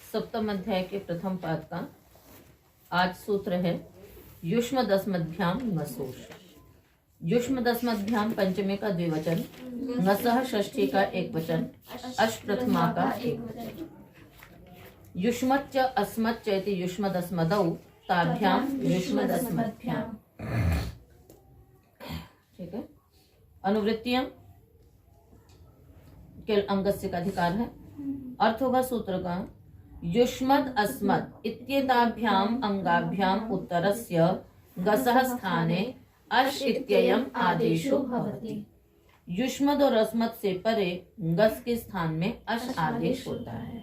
सप्तम अध्याय के प्रथम पाद का आज सूत्र है युष्म दस्मभ्याम नसोष। युष्म दस्मभ्याम पंचमे का द्विवचन, नसः षष्ठी का एक वचन, अश प्रथमा का एक वचन। युष्मच्च अस्मच्च इति युष्म दस्मदौ ताभ्याम युष्म दस्मभ्याम। ठीक है। अनुवृत्तियां केवल अंगस्य का अधिकार है। अर्थ होगा सूत्र का युष्मद अस्मद इत्येताभ्याम अंगाभ्याम उत्तरस्य गसः स्थाने अश इत्ययम् आदेशो भवति। युष्मद और अस्मद से परे गस के स्थान में अश आदेश होता है।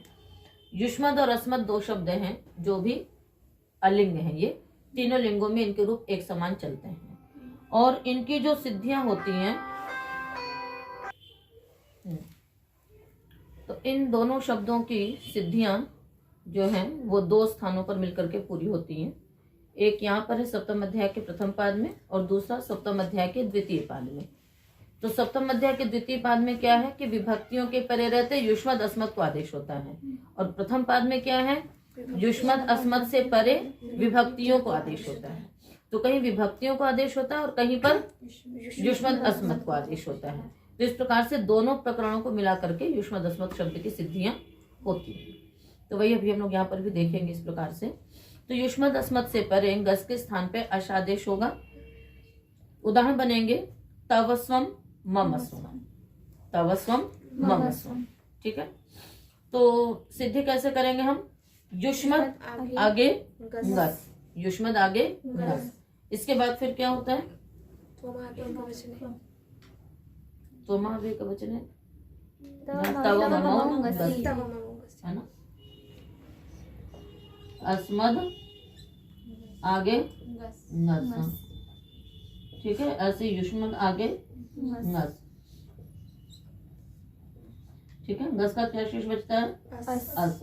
युष्मद और अस्मद दो शब्द हैं जो भी अलिंग हैं। ये तीनों लिंगों में इनके रूप एक समान चलते हैं और इनकी जो सिद्धियां होती हैं तो इन दोनों शब्दों की सिद्धियां जो हैं वो दो स्थानों पर मिलकर के पूरी होती हैं। एक यहाँ पर है सप्तम अध्याय के प्रथम पाद में और दूसरा सप्तम अध्याय के द्वितीय पाद में। तो सप्तम अध्याय के द्वितीय पाद में क्या है कि विभक्तियों के परे रहते युष्मद अस्मद को आदेश होता है और प्रथम पाद में क्या है युष्मद अस्मद से परे विभक्तियों को आदेश होता है। तो कहीं विभक्तियों को आदेश होता है और कहीं पर युष्मद अस्मद को आदेश होता है। तो इस प्रकार से दोनों प्रकरणों को मिला करके युष्मद अस्मद शब्द की सिद्धियां होती हैं। तो वही अभी हम लोग यहाँ पर भी देखेंगे इस प्रकार से। तो युष्मद अस्मद से परे गस के स्थान पे अश आदेश होगा। उदाहरण बनेंगे तवस्वम ममस्वम, तवस्वम ममस्वम। ठीक है। तो सिद्धि कैसे करेंगे हम? युष्मद आगे गस, युष्मद आगे गस। इसके बाद फिर क्या होता है? तोमा आगे का वचन है तव ममौ गस, है ना। अस्मद आगे गस। ठीक है। ऐसे युष्मद आगे गस। ठीक है। गस का क्या शेष बचता है? अस।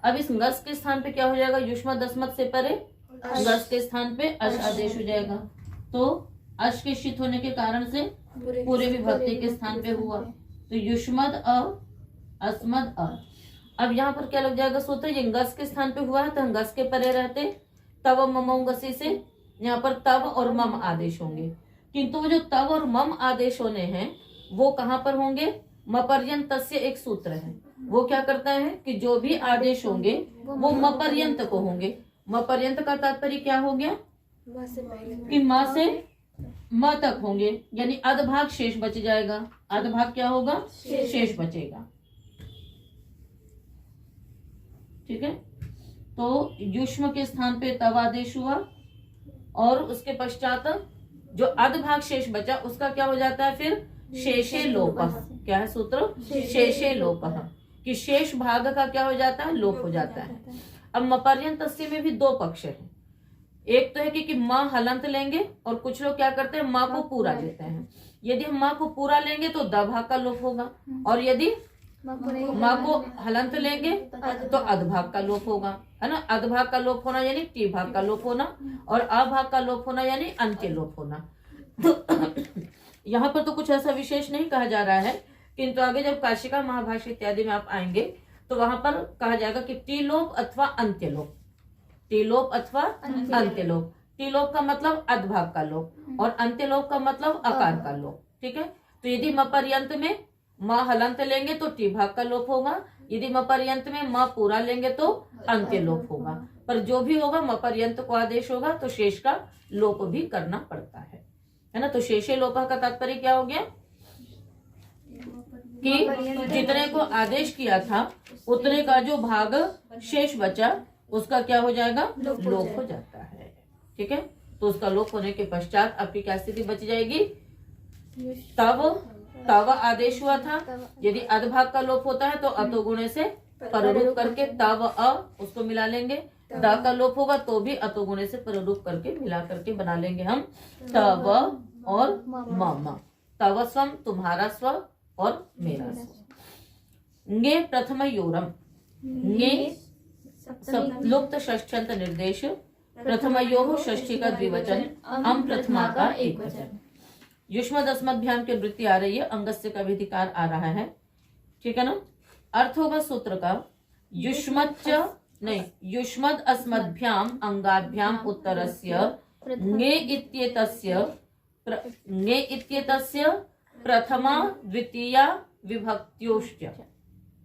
अब इस गस के स्थान पे क्या हो जाएगा? युष्मद अस्मद से परे गस के स्थान पे अश आदेश हो जाएगा। तो अश के शित होने के कारण से पूरे विभक्ति के स्थान पे हुआ। तो युष्मद अ अस्मद अ। अब यहाँ पर क्या लग जाएगा सूत्र? ये गस के स्थान पे हुआ है तो हम गस के परे रहते तव ममौ गसी से यहाँ पर तव और मम आदेश होंगे। किंतु वो जो तव और मम आदेश होने हैं वो कहाँ पर होंगे? मपर्यंत तस्य एक सूत्र है। वो क्या करता है कि जो भी आदेश होंगे वो मपर्यंत को होंगे। मपर्यंत का तात्पर्य क्या हो गया कि माँ से म तक होंगे, यानी अधभाग शेष बच जाएगा। अधभाग क्या होगा? शेष बचेगा। ठीक है। तो युष्म के स्थान पे तव आदेश हुआ और उसके पश्चात जो अधभाग शेष बचा उसका क्या हो जाता है फिर? शेषे लोपः। क्या है सूत्र? शेषे लोपः, कि शेष भाग का क्या हो जाता है? लोप हो जाता है। अब मपर्यंत में भी दो पक्ष है। एक तो है कि माँ हलंत लेंगे और कुछ लोग क्या करते हैं माँ को पूरा लेते हैं। यदि हम माँ को पूरा लेंगे तो द भाग का लोप होगा और यदि माँ को हलंत लेंगे तो अधभाग का लोप होगा, है ना। अधभाग का लोप होना यानी टी भाग का लोप होना और अभाग का लोप होना यानी अंत्य लोप होना। तो यहाँ पर तो कुछ ऐसा विशेष नहीं कहा जा रहा है, किंतु आगे जब काशिका महाभाष्य इत्यादि में आप आएंगे तो वहां पर कहा जाएगा कि टी लोप अथवा अंत्य लोप, टी लोप अथवा अंत्य लोप। टी लोप का मतलब अधभाग का लोप और अंत्य लोप का मतलब आकार का लोप। ठीक है। तो यदि मपर्यंत में माँ हलंत लेंगे तो टी भाग का लोप होगा, यदि मपर्यंत में माँ पूरा लेंगे तो अंत्य लोप होगा। पर जो भी होगा मपर्यंत को आदेश होगा तो शेष का लोप भी करना पड़ता है ना। तो शेषे लोपा का तात्पर्य क्या हो गया कि जितने को आदेश किया था उतने का जो भाग शेष बचा उसका क्या हो जाएगा? लोप हो जाता है। ठीक है। तो उसका लोप होने के पश्चात आपकी क्या स्थिति बच जाएगी? तव आदेश हुआ था, यदि अधभाग का लोप होता है तो अतो गुणे से पररूप करके तव अ उसको मिला लेंगे। द का लोप होगा तो भी अतो गुणे से पररूप करके मिला करके बना लेंगे हम तव और मम। तव स्वम तुम्हारा स्व और मेरा स्व। ङे प्रथम योरम, ङे लुप्त षष्ठ्यंत निर्देश, प्रथमयोः षष्ठी का द्विवचन, अम प्रथमा का एक वचन। युष्मद अस्मद्भ्याम की वृत्ति आ रही है, अंगस्य का भी अधिकार आ रहा है। ठीक है ना। अर्थ होगा सूत्र का युष्मच्च नहीं, युष्मद् अस्मद्भ्याम अंगाभ्याम उत्तरस्य ङे इत्येतस्य प्रथमा द्वितीया विभक्त्योश्च,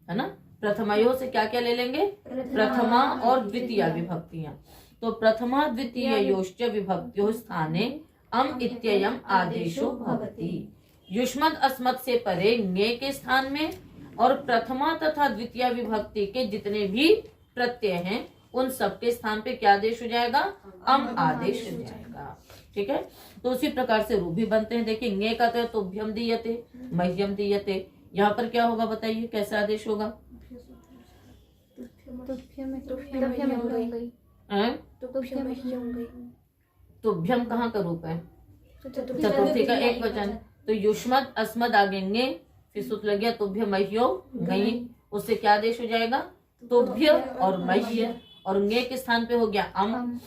है ना। प्रथमायों से क्या क्या ले लेंगे, प्रथमा और द्वितीया विभक्तियां। तो प्रथमा द्वितीयोश्च विभक्त्यो स्थाने अम इत्ययम् आदेशो भवति। युष्मद् अस्मद् से परे ङे के स्थान में और प्रथमा तथा द्वितीय विभक्ति के जितने भी प्रत्यय हैं उन सबके स्थान पे क्या आदेश हो जाएगा, अम आदेश हो जाएगा। ठीक है, तो उसी प्रकार से रूप भी बनते हैं। देखिए ङे का तो तुभ्यम दीयते, मह्यम दीयते, यहाँ पर क्या होगा बताइए, कैसा आदेश होगा, तुभ्यम कहाँ का रूप है, चतुर्थी का एक वचन। तो युष्मद् अस्मद् आगे ङे, फिर सूत्र लग गया तुभ्य मह्यो ङई, उससे क्या आदेश हो जाएगा, तुभ्य और मह्य, और ङे के स्थान पे हो गया अम।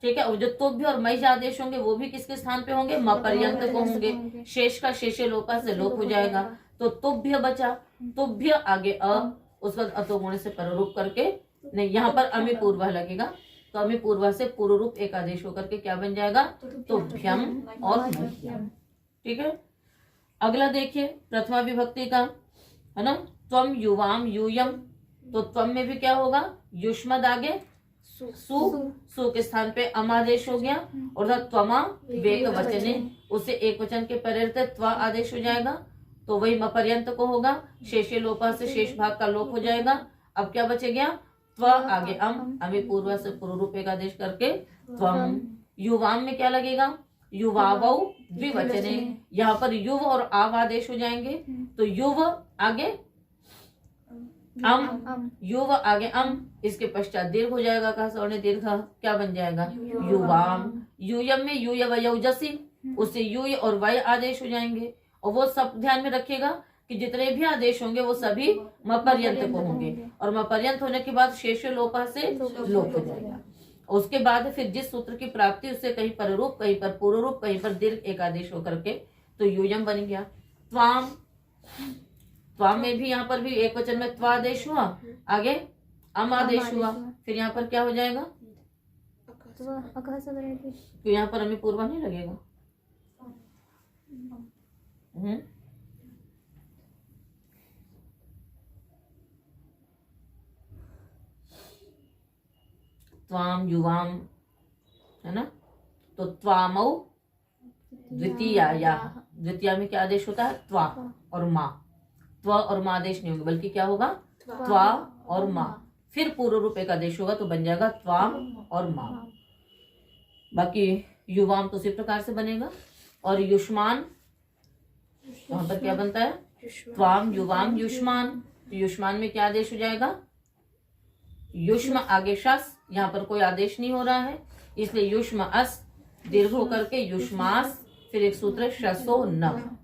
ठीक है, और जो तुभ्य और मह्य आदेश होंगे वो भी किसके स्थान पे होंगे, म पर्यंत को होंगे। शेष का शेषे लोपा से लोप हो जाएगा, तो तुभ्य बचा, तुभ्य आगे अ, उसका अतो गुण से पररूप करके, नहीं यहाँ पर अमी पूर्व लगेगा, तो अमी पूर्व से पूर्व रूप एक आदेश होकर के क्या बन जाएगा, तुभ्यम और मह्यम। ठीक है, अगला देखिए प्रथमा विभक्ति का, है ना, त्वम युवाम यूयम। तो त्वम में भी क्या होगा, युष्मद् आगे सु के स्थान पे अम आदेश हो गया, और त्वमा वेक वचने, उससे एक वचन के परे त्व आदेश हो जाएगा, तो वही म पर्यंत को होगा। शेषे लोपा से शेष भाग का लोप हो जाएगा। अब क्या बचे गया, त्व आगे अम, अमी पूर्व से पूर्व रूप एक आदेश करके त्वम। युवाम में क्या लगेगा, युवावौ द्विवचने, यहाँ पर युव और आव आदेश हो जाएंगे, तो युव आगे अम, युव आगे अम, इसके पश्चात दीर्घ हो जाएगा, कहा सौने दीर्घ, क्या बन जाएगा, युवाम। यूयम में यूयव यौजसी, उससे यूय और वय आदेश हो जाएंगे, और वो सब ध्यान में रखिएगा कि जितने भी आदेश होंगे वो सभी म पर्यंत को होंगे, और म पर्यंत होने के बाद शेष लोपा से लोप हो जाएगा। उसके बाद फिर जिस सूत्र की प्राप्ति उससे कहीं पर रूप, कहीं पर पूर्व रूप, कहीं पर दीर्घ एक आदेश होकर के, तो यूयम बन गया। त्वाम, त्वाम में भी यहाँ पर भी एक वचन में त्वा आदेश हुआ, आगे अम आदेश हुआ, फिर यहाँ पर क्या हो जाएगा, तो यहाँ पर हमें पूर्वा नहीं लगेगा। त्वाम युवाम, है ना, तो त्वामौ द्वितीया, द्वितीया में क्या आदेश होता है, त्वा और मा, त्व और मा आदेश नहीं होगा, बल्कि क्या होगा, त्वा और मा, फिर पूर्व रूप एक आदेश होगा, तो बन जाएगा त्वाम और मा। बाकी युवाम तो उसी प्रकार से बनेगा। और युष्मान, वहां पर क्या बनता है, त्वाम युवाम युष्मान, तो युष्मान में क्या आदेश हो जाएगा, युष्म आगे शस, यहाँ पर कोई आदेश नहीं हो रहा है, इसलिए युष्म अस दीर्घ होकर के युष्मास, फिर एक सूत्र शसो न,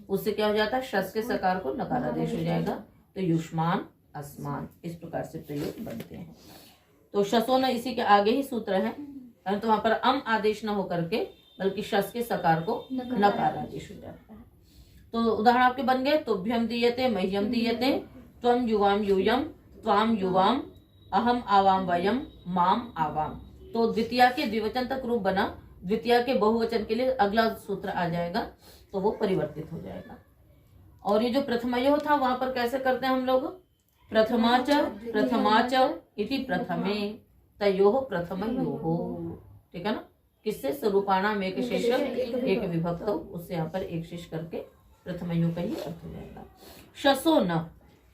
उससे क्या हो जाता है, शस के सकार को नकार आदेश हो जाएगा, तो युष्मान अस्मान, इस प्रकार से प्रयोग बनते हैं। तो शसो न इसी के आगे ही सूत्र है, तो वहां पर अम आदेश न होकर के बल्कि शस के सकार को नकार आदेश हो जाता है। तो उदाहरण आपके बन गए, तुभ्यम दीयते, मह्यम दीयते, त्वम युवाम यूयम, त्वाम युवाम, अहम आवाम वयम, माम आवाम। तो द्वितीया के द्विवचन तक रूप बना, द्वितीया के बहुवचन के लिए अगला सूत्र आ जाएगा, तो वो परिवर्तित हो जाएगा। और ये जो प्रथमयो था वहां पर कैसे करते हैं हम लोग, प्रथमाच इति प्रथमे तयोः प्रथमयोः, ठीक है ना, किससे, स्वरूपाणाम एक शेष एक विभक्त, उससे यहाँ पर एक शेष करके प्रथमयो का ही अर्थ हो जाएगा। शसो न,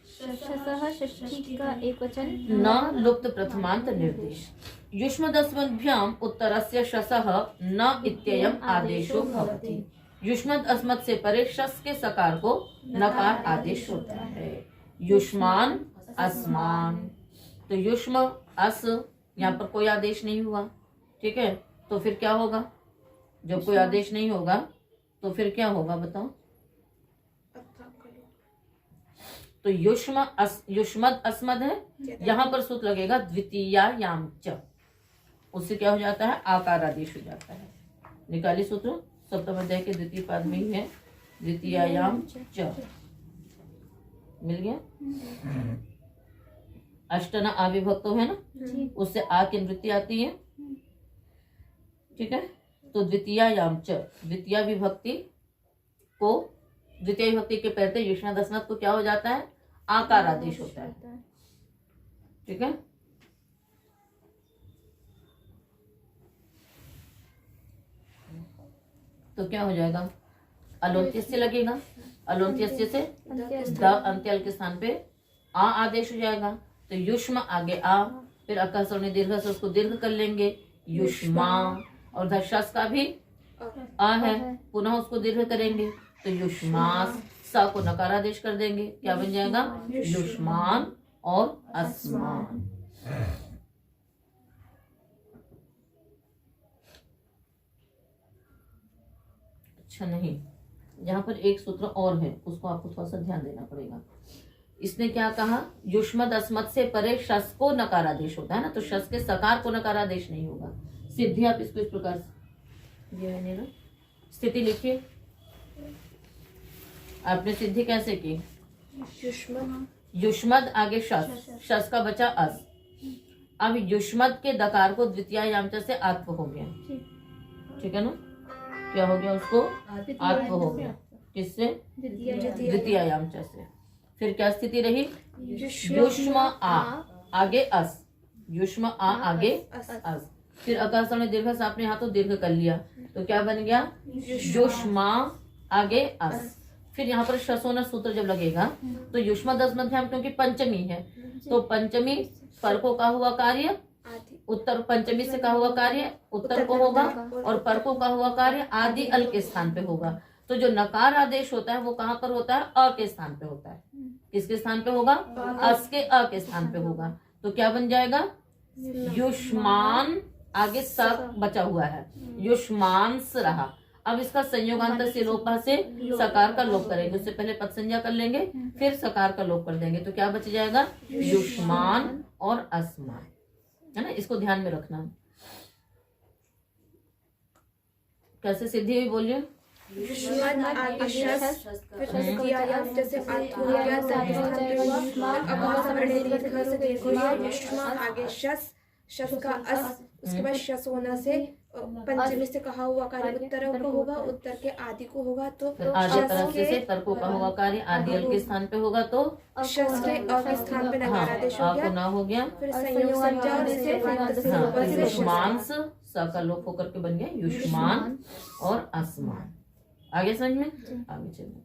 का एक वचन, न लुप्त प्रथमांत निर्देश। युष्मदस्मद्भ्याम उत्तरस्य शसः न इत्ययम् आदेशो भवति। युष्मद अस्मद से परे शस के सकार को नकार आदेश होता है। युष्मान अस्मान, तो युष्म अस, यहाँ पर कोई आदेश नहीं हुआ, ठीक है, तो फिर क्या होगा, जब कोई आदेश नहीं होगा तो फिर क्या होगा बताओ, तो युष्मद अस्मद है, यहाँ पर सूत्र लगेगा द्वितीयायाम च, उससे क्या हो जाता है, आकार आदेश हो जाता है। निकाली सूत्र, सप्तम अध्याय के द्वितीय पद में ही है, द्वितीयायाम च, मिल गया। अष्टना अविभक्तो है ना, उससे आ की निवृत्ति आती है। ठीक है, तो द्वितीयायाम च, द्वितीय विभक्ति के पहले युष्मादस्मत् को क्या हो जाता है, आकार आदेश होता है। ठीक है, तो क्या हो जाएगा, अलोन्त्यस्य लगेगा, अलोन्त्यस्य से द अंत्यल के स्थान पे आ आदेश हो जाएगा। तो युष्म आगे आ, फिर अकस्मण दीर्घ से उसको दीर्घ कर लेंगे, युष्मा, और धर्षस का भी आ है, पुनः उसको दीर्घ करेंगे तो युष्मास, सा को नकारादेश कर देंगे, क्या बन जाएगा, युष्मान और अस्मान। अच्छा नहीं, यहाँ पर एक सूत्र और है, उसको आपको थोड़ा सा ध्यान देना पड़ेगा। इसने क्या कहा, युष्मद अस्मद से परे शस को नकारादेश होता है ना, तो शस के सकार को नकारादेश नहीं होगा। सिद्धि आप इसको इस प्रकार से, ये है ना, स्थिति लिखिए। आपने सिद्धि कैसे की, युष्मद आगे शस, शस का बचा अस। अब युष्मद के दकार को द्वितीयायाम च से आत्व हो गया। ठीक है ना, क्या हो गया, उसको आत्व हो गया, किससे, द्वितीयायाम च से। फिर क्या स्थिति रही, युष्म आ आगे अस, युष्म आ आगे अस, फिर अकासण में दीर्घ से आपने हाथों दीर्घ कर लिया, तो क्या बन गया, युष्मा आगे अस। फिर यहाँ पर शसोना सूत्र जब लगेगा तो युष्मदस्मध्याम, क्योंकि पंचमी है, तो पंचमी पर को का हुआ कार्य उत्तर, पंचमी से का हुआ कार्य उत्तर को होगा, और पर को का हुआ कार्य आदि अल के स्थान पे होगा। तो जो नकार आदेश होता है वो कहाँ पर होता है, अ के स्थान पे होता है। किसके स्थान पे होगा, अस के अ के स्थान पे होगा। तो क्या बन जाएगा, युष्मान आगे स बचा हुआ है, युष्मांस रहा। अब इसका संयोगांत से लोपा से सकार का लोप करेंगे, उससे पहले पद संज्ञा कर लेंगे, फिर सकार का लोप कर देंगे, तो क्या बच जाएगा, युष्मान और अस्मान, है ना। इसको ध्यान में रखना। कैसे सिद्धि हुई बोलिए, उसके बाद शस होना से पंचमी से कहा हुआ कार्य उत्तर को होगा, उत्तर के आदि को होगा, तो आदि तरफ से तर को कहा हुआ कार्य आदि अल के स्थान पे होगा, तो शस के अ के स्थान पे नकारादेश हो गया, ना हो गया, फिर संयोग संज्ञा से युष्मांस स का लोप होकर के बन गया युष्मान और अस्मान। आगे समझ में, आगे चलिए।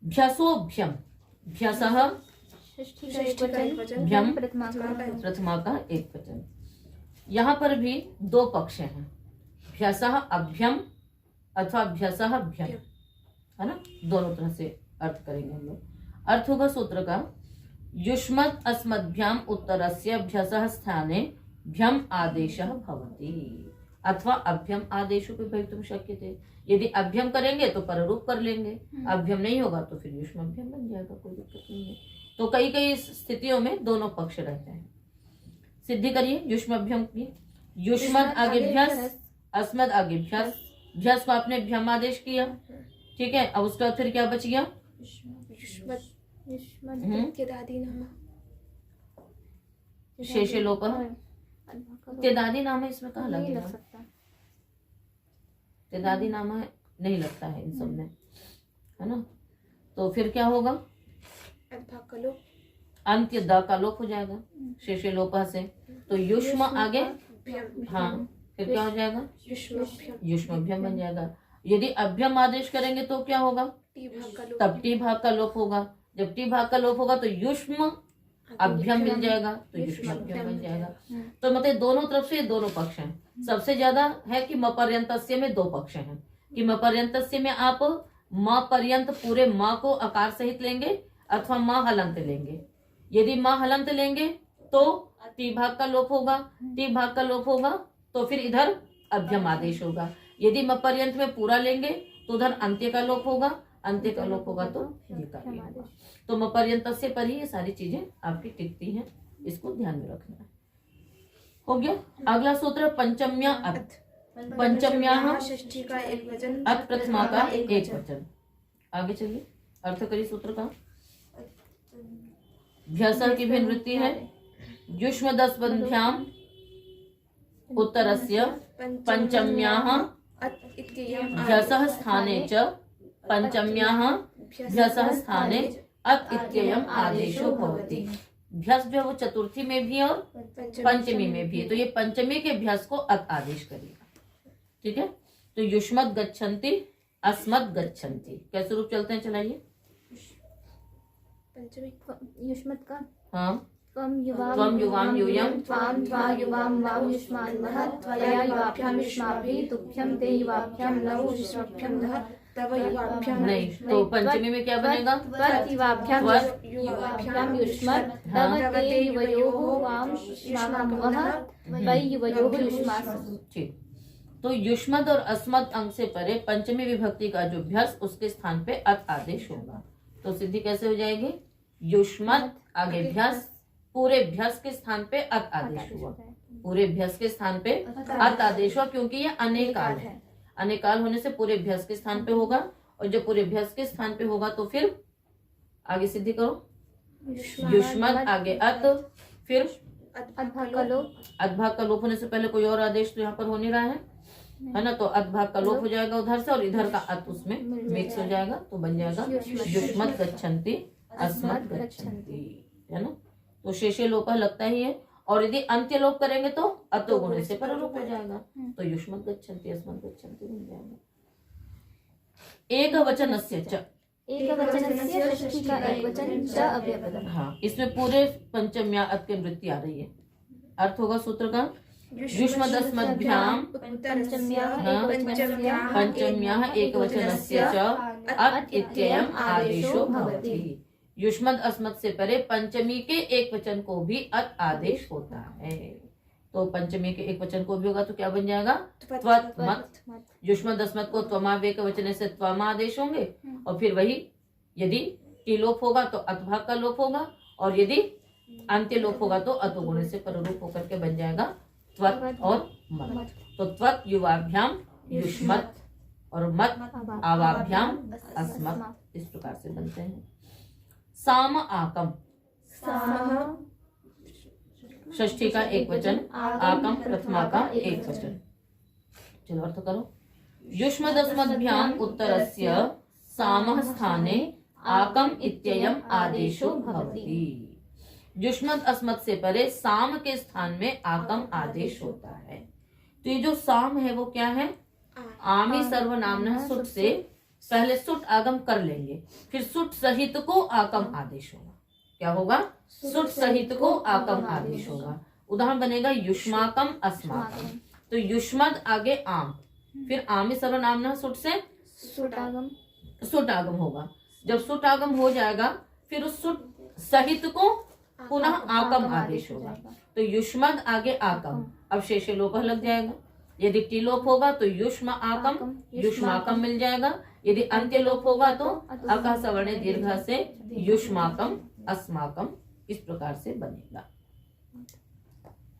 भ्यसोभ्यम, भ्यसः भ्यम प्रथमा का एक वचन। यहाँ पर भी दो पक्ष हैं, भ्यसः अभ्यम अथवा भ्यसः भ्यम, है ना, दोनों तरह से अर्थ करेंगे हम लोग। अर्थ होगा सूत्र का, युष्मत् अस्मद्भ्याम उत्तरस्य भ्यसः स्थाने भ्यम आदेशः भवति अथवा अभ्यम आदेशों पे भवितुम शक्यते। यदि अभ्यम करेंगे तो पररूप कर लेंगे, अभ्यम नहीं होगा तो फिर युष्मभ्यम बन जाएगा, कोई दिक्कत नहीं है। तो कई कई स्थितियों में दोनों पक्ष रहते हैं। सिद्धि करिए युष्मभ्यम की, युष्मद आगे भ्यस, अस्मद आगे भ्यस, भ्यस को आपने भ्यम आदेश किया, ठीक है। अब उसके बाद फिर क्या बच गया, शेषे लोप, तेदादी नाम है, इसमें कहाँ लगेगा, तेदादी नाम है, नहीं लगता है इन सब में, है ना। तो फिर क्या होगा, अंत्य द का लोप हो जाएगा शेषे लोपा से, तो युष्म आगे, हाँ, फिर क्या हो जाएगा, युष्मभ्यम बन जाएगा। यदि अभ्यम आदेश करेंगे तो क्या होगा, तब टी भाग का लोप होगा। जब टी भाग का लोप होगा तो युष्म अभ्यम मिल जाएगा, तो युष्मभ्यम बन जाएगा। तो मतलब दोनों तरफ से दोनों पक्ष हैं। सबसे ज्यादा है कि म पर्यंतस्य में दो पक्ष हैं, कि म पर्यंतस्य में आप म पर्यंत पूरे म को आकार सहित लेंगे अथवा म हलंत लेंगे। यदि म हलंत लेंगे तो टी भाग का लोप होगा, टी भाग का लोप होगा तो फिर इधर अभ्यम आदेश होगा। यदि म पर्यंत में पूरा लेंगे तो उधर अंत्य का लोप होगा, अंत्य का लोप होगा तो ये का होगा। तो म पर्यंत से पर ही ये सारी चीजें आपकी टिकती हैं, इसको ध्यान में रखना है। हो गया। अगला सूत्र पंचम्या अथ, पंचम्या षष्ठी का एक वचन, अथ प्रथमा का एक वचन। आगे चलिए, अर्थ करिए सूत्र का। भ्यसः की भी वृत्ति है। युष्मदस्मद्भ्याम उत्तरस्य पंचम्याः अत इत्ययम् भ्यसः स्थाने च पंचम्याः भ्यसः स्थाने अत इत्ययम् आदेशो भवति। भ्यस जो है वो चतुर्थी में भी है और पंचमी में भी है, तो ये पंचमी के भ्यस को अत आदेश करेगा। ठीक है, तो युष्मत् गच्छन्ति, अस्मत् गच्छन्ति कैसे रूप चलते हैं, चलाइए। पंचमी युष्मत् का हाँ, त्वं त्वं युवां यूयं त्वां त्वा युवां वां युष्मान्वः त्वया युवाभ्यां युष्माभिः तुभ्यं ते युवाभ्यां नव युष्मभ्यं नः तव युवाभ्यां नहीं, तो पंचमी में क्या बनेगा, त्वत् युवाभ्यां त्वत् युवाभ्यां युष्मत् तव ते युवयोः वां युष्मान्वः वै युवयोः युष्मासु। ठीक, तो युष्मद और अस्मद अंग से परे पंचमी विभक्ति का जो भ्यस उसके स्थान पे अत आदेश होगा। तो सिद्धि कैसे हो जाएगी, युष्मद आगे भ्यस, पूरे भ्यस के स्थान पे अत आदेश हुआ, पूरे भ्यस के स्थान पे अत आदेश हुआ, क्योंकि ये अनेकाल है। अनेकाल होने से पूरे भ्यस के स्थान पे होगा, और जब पूरे भ्यस के स्थान पे होगा तो फिर आगे सिद्धि करो, युष्मद आगे अत, फिर अद्भाग का लोप, अद्भाग का लोप होने से पहले कोई और आदेश तो यहाँ पर हो नहीं रहा है ना, तो अद्भाग का लोप हो जाएगा उधर से, और इधर का अत उसमें मिक्स हो जाएगा, तो बन जाएगा युष्मत् गच्छन्ति अस्मत् गच्छन्ति, है ना। तो शेषे लोप लगता ही है, और यदि अंत्य लोप करेंगे तो अतो गुणे से परलोप हो जाएगा, तो युष्मत् गच्छन्ति अस्मत् गच्छन्ति बन जाएगा। एक वचनस्य च, एकवचनस्य षष्ठी का एकवचन च अव्यपदम्। हाँ, इसमें पूरे पंचम्या अत की वृत्ति आ रही है। अर्थ होगा सूत्र का, युष्मदस्मद्भ्याम पंचम्याः एकवचनस्य च अत इत्ययम् आदेशो भवति। युष्मद अस्मद से परे पंचमी के एक वचन को भी अत आदेश होता है, तो पंचमी के एक वचन को भी होगा तो क्या बन जाएगा, त्वत् मत। युष्मद अस्मद को त्वमावेक वचन से त्वम आदेश होंगे, और फिर वही यदि टी लोप होगा तो अतभाग का लोप होगा, और यदि अंत्य लोप होगा तो अतो गुणे से परलोप होकर के बन जाएगा त्वत् और मत। तो त्वत् युवाभ्याम युष्मत् और मत आवाभ्याम अस्मत्, इस प्रकार से बनते हैं। साम आकम, षष्ठी का एक वचन, आकम प्रथमा का एक वचन। चलो अर्थ करो, युष्मदस्मद्भ्याम उत्तरस्य सामः स्थाने आकम इत्ययम् आदेशो भवति। युष्मद अस्मद से परे साम के स्थान में आकम आदेश होता है। तो ये जो साम है वो क्या है, आमी सर्वनामनः सुट से पहले सुट आगम कर लेंगे, फिर सुट सहित को आकम आदेश होगा। क्या होगा, सुट सहित को आकम आदेश होगा। उदाहरण बनेगा युष्माकम अस्माकम, तो युष्मद आगे आम, फिर आमी सर्वनामनः सुट से सुट आगम होगा। जब सुट आगम हो जाएगा फिर उस सुट सहित को पुनः आकम आदेश होगा, तो युष्मद आगे आकम, अब शेषे लोप लग जाएगा। यदि टी लोप होगा तो युष्म आकम युष्माकम मिल जाएगा, यदि अंत्य लोप होगा तो अका सवर्ण दीर्घ से युष्माकम अस्माकम, इस प्रकार से बनेगा,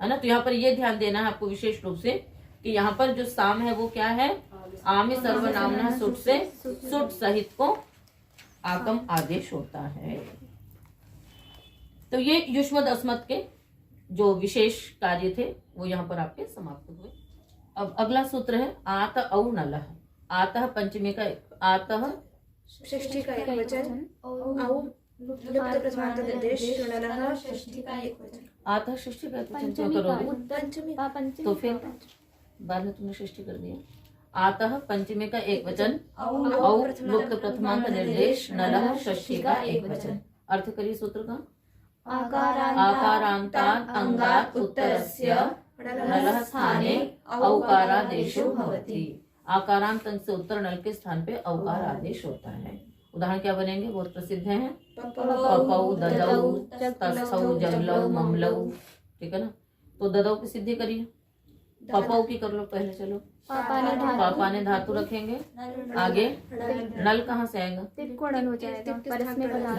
है ना। तो यहाँ पर ये ध्यान देना है आपको विशेष रूप से कि यहाँ पर जो साम है वो क्या है, आमी सर्वनामना सुट से सुट सहित को आकम आदेश होता है। तो ये युष्मद अस्मद के जो विशेष कार्य थे वो यहाँ पर आपके समाप्त हुए। अब अगला सूत्र है आत औ नलः। आतः पंचमी का, आतः षष्ठी का एक वचन, औ लुप्त प्रथमांत निर्देश, नलः षष्ठी का एक वचन। आतः षष्ठी का एक वचन क्यों करोगे, पंचमी तो फिर बाद में तुमने षष्ठी कर दिया। आतः पंचमी का एक वचन, औ लुप्त प्रथमांत निर्देश, नलः षष्ठी का एक वचन। अर्थ करिए सूत्र का, आकारान्तात् अंगात् उत्तरस्य नलः स्थाने औकारादेशो भवति। आकारांत अंग से उत्तर नल के स्थान पे औकार आदेश होता है। उदाहरण क्या बनेंगे, बहुत प्रसिद्ध हैं, पपौ ददौ तस्थौ जगलौ ममलौ, ठीक है ना। तो ददौ की सिद्धि करिए, पपौ की कर लो पहले। चलो, पापा ने धातु रखेंगे, आगे नल कहाँ से आएगा,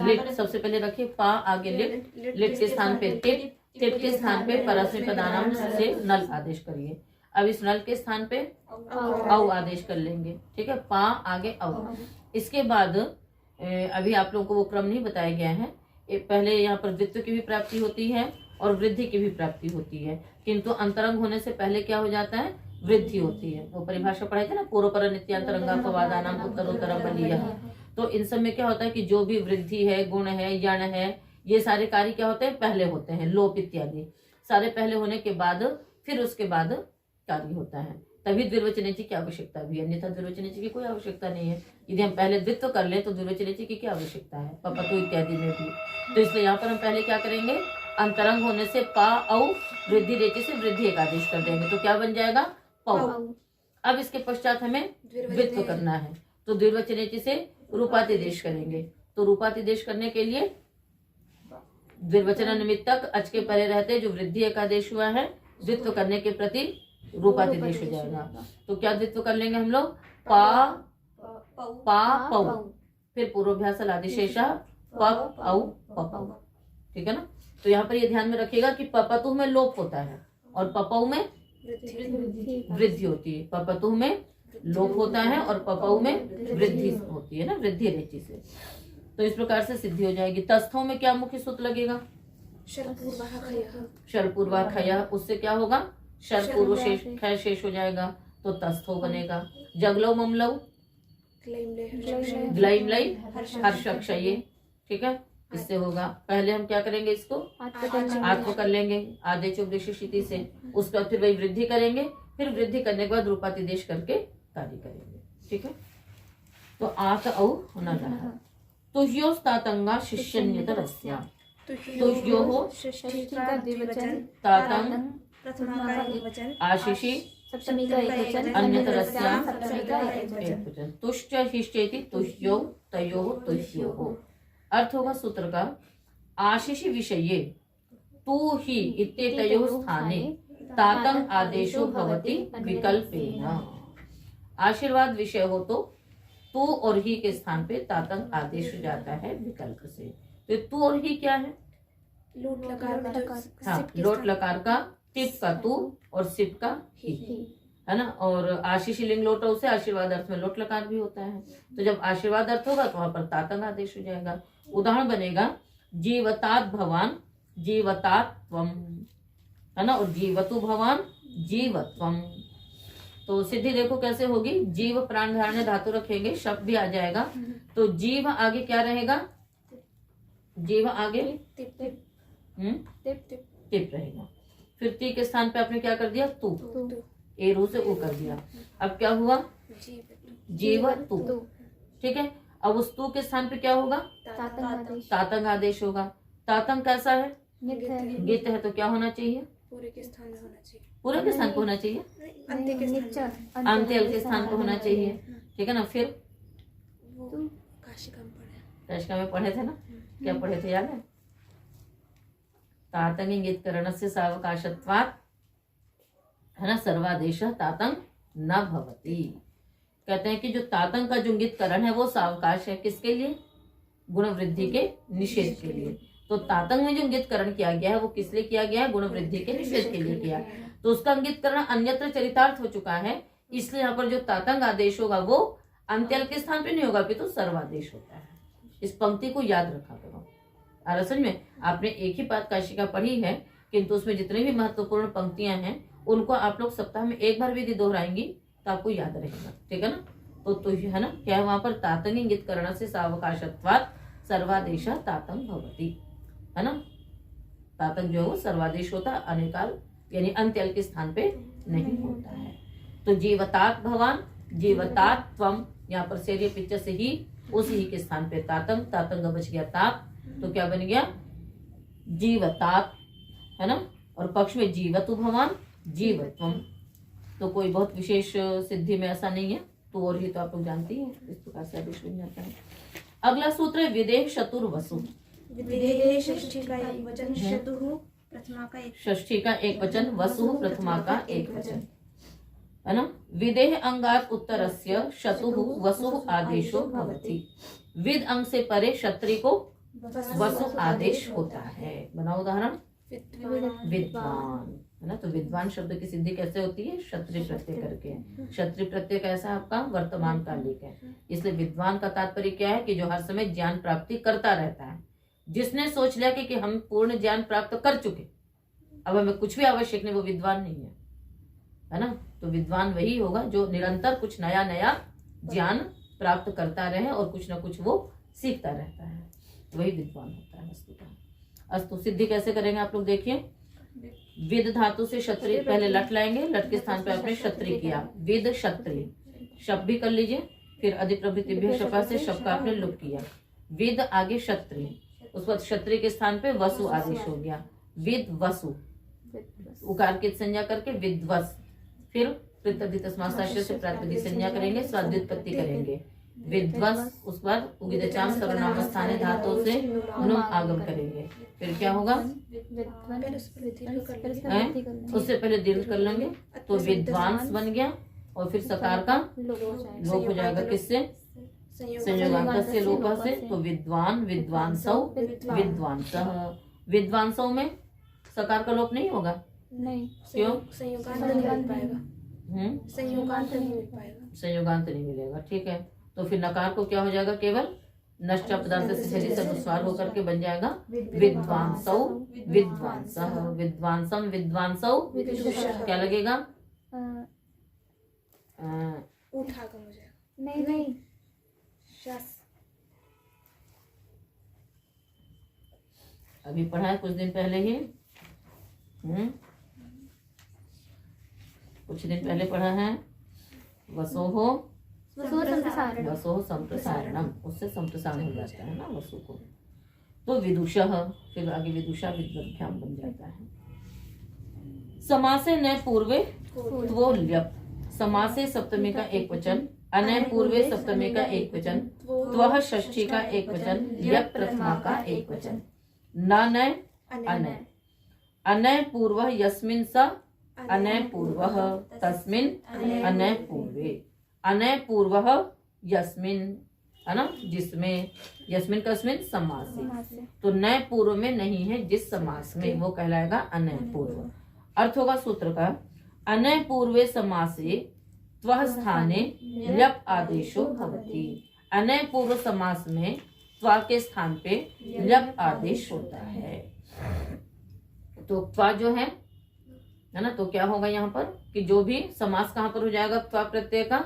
लिट सबसे पहले रखिए, पा आगे लिट, लिट के स्थान पे टिप, टिप के स्थान पे परस्मै पदानाम से नल आदेश करिए। अब इस नल के स्थान पे औ आदेश कर लेंगे, ठीक है, पा आगे औ। इसके बाद अभी आप लोगों को वो क्रम नहीं बताया गया है, पहले यहाँ पर द्वित्व की भी प्राप्ति होती है और वृद्धि की भी प्राप्ति होती है, किंतु अंतरंग होने से पहले क्या हो जाता है, वृद्धि होती है। वो परिभाषा पढ़े थे ना, पूर्वपर नित्यांतरंगापवादानाम उत्तरोत्तरम बलीयः। तो इन सब में क्या होता है कि जो भी वृद्धि है, गुण है, यण है, ये सारे कार्य क्या होते हैं, पहले होते हैं। लोप इत्यादि सारे पहले होने के बाद फिर उसके बाद कार्य होता है, तभी द्विर्वचनेची की आवश्यकता भी है, अन्यथा द्विर्वचनेची की कोई आवश्यकता नहीं है। यदि हम पहले द्वित्व कर ले तो द्विर्वचनेची की क्या आवश्यकता है, पपतु इत्यादि में भी। तो इसलिए यहाँ पर हम पहले क्या करेंगे, अंतरंग होने से पा औ वृद्धि रेचि से वृद्धि एक आदेश कर देंगे, तो क्या बन जाएगा, पौ। अब इसके पश्चात हमें द्वित्व करना है, तो द्विर्वचनेची से रूपातिदेश करेंगे। तो रूपातिदेश करने के लिए द्विर्वचन निमित्तक अच के परे रहते जो वृद्धि एक आदेश हुआ है, द्वित्व करने के प्रति रूपातिदेश हो जाएगा। तो क्या द्वित्व कर लेंगे हम लोग, पा पौ, फिर पूर्वाभ्यास आदिशेषा पप औ पपौ, ठीक है ना। तो यहाँ पर ये ध्यान में रखिएगा कि पपतु में लोप होता है और पपौ में वृद्धि होती है। पपतु में लोप होता है और पपौ में वृद्धि होती है ना, वृद्धि रेचि से। तो इस प्रकार से सिद्धि हो जाएगी। तस्थों में क्या मुख्य सूत्र लगेगा, शरपूर्वा खय, उससे क्या होगा, शरपूर्व शेष खय शेष हो जाएगा, तो तस्थो बनेगा। जगलो ममलो ग्लैम लई हर्षक्षये, ठीक है, इससे होगा। पहले हम क्या करेंगे, इसको आत्म कर लेंगे आदेश उपदेशिति से, उसके बाद फिर वही वृद्धि करेंगे, फिर वृद्धि करने के बाद रूपातिदेश करके कार्य करेंगे, ठीक है। तो आत औ होना रहा। तुह्योस्तातंगा शिष्यन्यतरस्या, तुह्योः तातंग आशिषि सप्तमी का एकवचन, अन्यतरस्यां सप्तमी का एकवचन। एकवचन। तुश्च हिश्चेति तुह्यो तयोः तुह्योः। अर्थ होगा सूत्र का, आशिषि विषये तू ही इत्येतयोः स्थाने तातंग आदेशो भवति विकल्पेन। आशीर्वाद विषय हो तो तू और ही के स्थान पे तातंग आदेश हो जाता है विकल्प से। तो तू और ही क्या है, लोट लकार में जो हाँ, लोट लकार का, टिप का तू और सिप का ही, है ना। और आशीषी लिंग लोट से आशीर्वाद अर्थ में लोट लकार भी होता है। तो जब आशीर्वाद अर्थ होगा तो वहां पर तातंग आदेश हो जाएगा। उदाहरण बनेगा जीवतात भवान जीवतात त्वम, है ना, और जीवतु भवान जीवत्वम। तो सिद्धि देखो कैसे होगी, जीव प्राण धारण धातु रखेंगे, शब्द भी आ जाएगा। तो जीव आगे क्या रहेगा, जीव आगे टिप रहेगा। फिर ती के स्थान पे आपने क्या कर दिया, तू, ए रू से ऊ कर दिया। अब क्या हुआ, जीव तू, ठीक है। अब उस तू के स्थान पे क्या होगा, तातंग आदेश होगा। तातंग कैसा है, गित है, तो क्या होना चाहिए, पूरे के स्थान में होना चाहिए, पूरे के स्थान पे होना चाहिए, अंत्य के स्थान अंत्य के स्थान पे होना चाहिए, ठीक है ना। फिर वो काशिका में पढ़े, काशिका में पढ़े थे ना, क्या पढ़े थे याद है, तातंग इंगित करण से सावकाशत्वात्, है ना, सर्वादेश तातंग न भवति। कहते हैं कि जो तातंग का जो इंगित करण है वो सावकाश है, किसके लिए, गुण वृद्धि के निषेध के लिए। तो तातंग में जो इंगित करण किया गया है वो किस लिए किया गया है, गुण वृद्धि के निषेध के लिए किया। तो उसका इंगित करण अन्यत्र चरितार्थ हो चुका है, इसलिए यहाँ पर जो तातंग आदेश होगा वो अंत्यल के स्थान पे नहीं होगा, तो सर्वादेश होता है। इस पंक्ति को याद रखा करो। असल में आपने एक ही बात काशिका पढ़ी है, किंतु उसमें जितनी भी महत्वपूर्ण पंक्तियां हैं उनको आप लोग सप्ताह में एक बार भी यदि दोहराएंगी तो आपको याद रहेगा, ठीक है ना। तो है ना, क्या है वहां पर, तातंग इंगित करण से सावकाशत्वात् सर्वादेश तातंग भवति, है ना। तातंग जो है वो सर्वादेश होता है, अनेकाल यानी अंत्यल के स्थान पे नहीं होता है। तो जीवतात भवान जीवतात त्वम, यहाँ पर सेरिय पिक्चर से ही उसी ही के स्थान पे तातंग, तातंग बच गया तात, तो क्या बन गया, जीवतात, है ना। और पक्ष में जीवतु भवान जीवत्वम। तो कोई बहुत विशेष सिद्धि में ऐसा नहीं है, तो और ही तो आप लोग जानती हैं, इस प्रकार से आदेश बन जाता है। अगला सूत्र है विदेह शतुर वसु। विदेह षष्ठी का एक वचन, शतुः प्रथमा का एक, षष्ठी का एक वचन, वसु प्रथमा का एक वचन, है ना। विदेह अंगात उत्तरस्य शतुः वसुः आदेशो भवति। विद अंग से परे क्षत्रिय को वसु आदेश होता है। बनाओ उदाहरण, विद्वान, है ना। तो विद्वान शब्द की सिद्धि कैसे होती है, क्षत्रिय प्रत्यय करके। क्षत्रिय प्रत्यय कैसा है आपका, वर्तमान कालिक है, इसलिए विद्वान का तात्पर्य क्या है कि जो हर समय ज्ञान प्राप्ति करता रहता है, जिसने सोच लिया कि हम पूर्ण ज्ञान प्राप्त कर चुके, अब हमें कुछ भी आवश्यक नहीं, वो विद्वान नहीं है ना। तो विद्वान वही होगा जो निरंतर कुछ नया नया ज्ञान प्राप्त करता रहे और कुछ ना कुछ वो सीखता रहता है, वही विद्वान होता है वस्तुतः। अस्तु सिद्धि कैसे करेंगे आप लोग देखिए। विद धातु से क्षत्रिय, पहले लट लाएंगे, लट के स्थान पे आपने क्षत्रिय किया, विद क्षत्रिय, शब्द भी कर लीजिए। फिर अधिप्रभृतिभ्य शपा से शब्द का आपने लुप किया, विद आगे क्षत्रिय, उस बाद क्षत्रिय के स्थान पे वसु आदेश हो गया, विद वसु, उकार की संज्ञा करके विद्वस। फिर तस्माशास्त्र से प्रातिपदिक संज्ञा करेंगे, स्वाद्युत्पत्ति करेंगे, विद्वस। उसके बाद उगिदचाम सर्वनाम स्थाने धातु से नुम आगम करेंगे। फिर क्या होगा, उससे पहले दीर्घ कर लेंगे तो विद्वांस बन गया, और फिर सकार का लोप हो जाएगा किससे, संयोगांत से लोप से, तो विद्वान विद्वांसौ विद्वांसः। विद्वांसौ में सकार का लोप नहीं होगा, नहीं, क्यों, संयोगांत नहीं मिल पाएगा, संयोगांत नहीं मिल पाएगा, संयोगांत नहीं मिलेगा, ठीक है। तो फिर नकार को क्या हो जाएगा, केवल नष्ट पदार्थ से शरीर से अनुस्वार होकर के बन जाएगा विद्वांसौ विद्वांसः, विद्वांसम विद्वांसौ, क्या लगेगा, उठागम हो जाएगा, नहीं नहीं, शस। अभी पढ़ा है कुछ दिन पहले ही, कुछ दिन पहले पढ़ा है, वसोहो वसोह संप्रसारणम, उससे संप्रसारण हो जाता है ना वसु को। तो विदुषः, फिर आगे विदुषा विद्वद्भ्याम बन जाता है। समासे न पूर्वे त्वो ल्यप, समासे सप्तमी का एक वचन, अनय पूर्वे सप्तमी का एक वचन, त्वः षष्ठी का एक वचन, ल्यप प्रथमा का एक वचन, नय अनय, अनय पूर्व यस्मिन् स अनय पूर्वः तस्मिन् अनय पूर्वे, अनय पूर्वः यस्मिन्, है ना, जिसमें, यस्मिन् कस्मिन् समास से, तो नय पूर्व में नहीं है जिस समास में, वो कहलाएगा अनय पूर्व। अर्थ होगा सूत्र का, अनय पूर्वे समासे त्वः स्थाने ल्यप आदेशो भवति, अनय पूर्व समास में त्वा के स्थान पे ल्यप आदेश होता है। तो त्वा जो है ना, तो क्या होगा यहाँ पर कि जो भी समास कहाँ पर हो जाएगा, त्वा प्रत्यय का,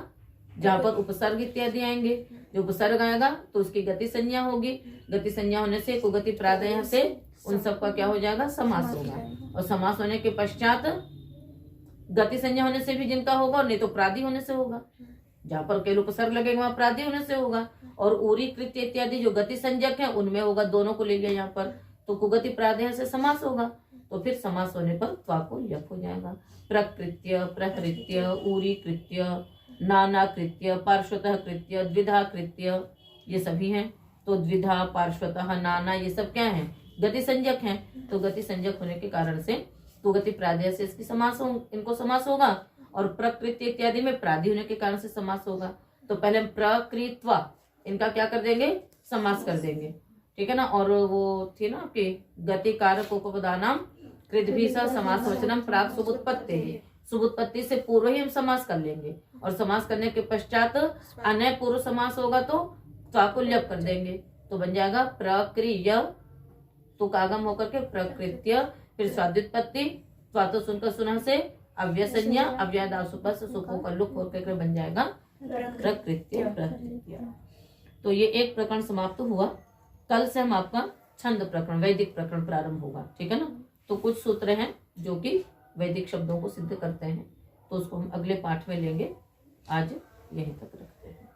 जहाँ पर उपसर्ग इत्यादि आएंगे, जो उपसर्ग आएगा तो उसकी गति संज्ञा होगी, गति संज्ञा होने से कुगति प्रादय से उन सब का क्या हो जाएगा, समास होगा, और समास होने के पश्चात गति संज्ञा होने से भी जिनका होगा, और नहीं तो प्रादि होने से होगा, जहाँ पर केवल उपसर्ग लगेगा वहां प्रादि होने से होगा, और उरी कृत्य इत्यादि जो गति संज्ञक है उनमें होगा, दोनों को ले लिया यहाँ पर, तो कुगति प्रादय से समास होगा, तो फिर समास होने पर त्वा को यप हो जाएगा। प्रकृत्य, प्रकृत्य, उरी कृत्य, नाना कृत्य, पार्श्वतः कृत्य, द्विधा कृत्य, ये सभी हैं। तो द्विधा, पार्श्वतः, नाना, ये सब क्या है, गति संज्ञक हैं। तो गति संज्ञक होने के कारण से कुगति प्रादय से इसकी समास हो, इनको समास होगा, और प्रकृत्य इत्यादि में प्रादि होने के कारण से समास होगा। तो पहले प्रकृत्वा, इनका क्या कर देंगे, समास कर देंगे, ठीक है ना। और वो थी ना आपकी गति कारक उपपदानाम कृतभिसा समास वचनम प्राक सुबुत्पत्ति, सुबुत्पत्ति से पूर्व ही हम समास कर लेंगे, और समास करने के पश्चात अनय पूर्व समास होगा तो त्वा को ल्यप कर देंगे, तो बन जाएगा प्रक्रिय, तो कागम होकर के प्रकृत्य, फिर स्वाद्युत्पत्ति, त्वा तो सुनकर सुना से अव्यय संज्ञा, अव्ययदासुप से सुखों का लुक होकर बन जाएगा प्रकृत्य प्रकृत्य। तो ये एक प्रकरण समाप्त हुआ। कल से हम आपका छंद प्रकरण, वैदिक प्रकरण प्रारंभ होगा, ठीक है ना। तो कुछ सूत्र हैं जो कि वैदिक शब्दों को सिद्ध करते हैं, तो उसको हम अगले पाठ में लेंगे। आज यहीं तक रखते हैं।